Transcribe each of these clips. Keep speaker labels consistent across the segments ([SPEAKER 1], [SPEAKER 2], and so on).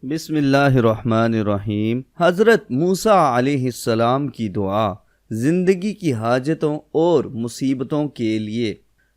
[SPEAKER 1] بسم اللہ الرحمن الرحیم۔ حضرت موسیٰ علیہ السلام کی دعا زندگی کی حاجتوں اور مصیبتوں کے لیے۔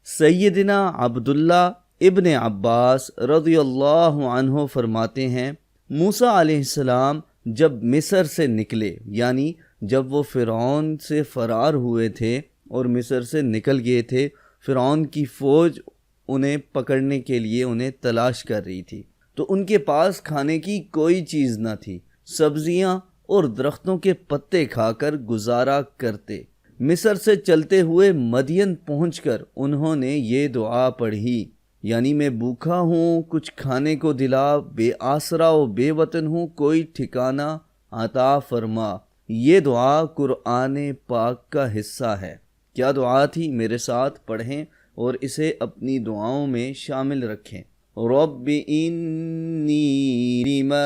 [SPEAKER 1] سیدنا عبداللہ ابن عباس رضی اللہ عنہ فرماتے ہیں، موسیٰ علیہ السلام جب مصر سے نکلے، یعنی جب وہ فرعون سے فرار ہوئے تھے اور مصر سے نکل گئے تھے، فرعون کی فوج انہیں پکڑنے کے لیے انہیں تلاش کر رہی تھی، تو ان کے پاس کھانے کی کوئی چیز نہ تھی، سبزیاں اور درختوں کے پتے کھا کر گزارا کرتے۔ مصر سے چلتے ہوئے مدین پہنچ کر انہوں نے یہ دعا پڑھی، یعنی میں بھوکا ہوں، کچھ کھانے کو دلا، بے آسرا و بے وطن ہوں، کوئی ٹھکانہ عطا فرما۔ یہ دعا قرآن پاک کا حصہ ہے۔ کیا دعا تھی؟ میرے ساتھ پڑھیں اور اسے اپنی دعاؤں میں شامل رکھیں۔ رب انی لما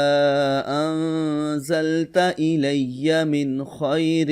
[SPEAKER 1] انزلت الی من خیر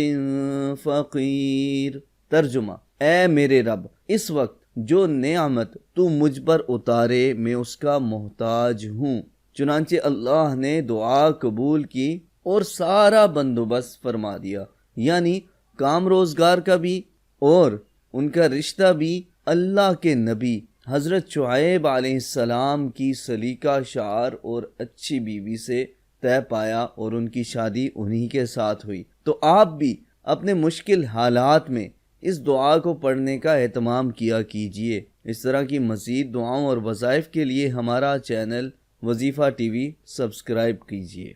[SPEAKER 1] فقیر۔ ترجمہ: اے میرے رب، اس وقت جو نعمت تو مجھ پر اتارے میں اس کا محتاج ہوں۔ چنانچہ اللہ نے دعا قبول کی اور سارا بندوبست فرما دیا، یعنی کام روزگار کا بھی اور ان کا رشتہ بھی اللہ کے نبی حضرت شعیب علیہ السلام کی سلیقہ شعر اور اچھی بیوی سے طے پایا اور ان کی شادی انہی کے ساتھ ہوئی۔ تو آپ بھی اپنے مشکل حالات میں اس دعا کو پڑھنے کا اہتمام کیا کیجئے۔ اس طرح کی مزید دعاؤں اور وظائف کے لیے ہمارا چینل وظیفہ ٹی وی سبسکرائب کیجئے۔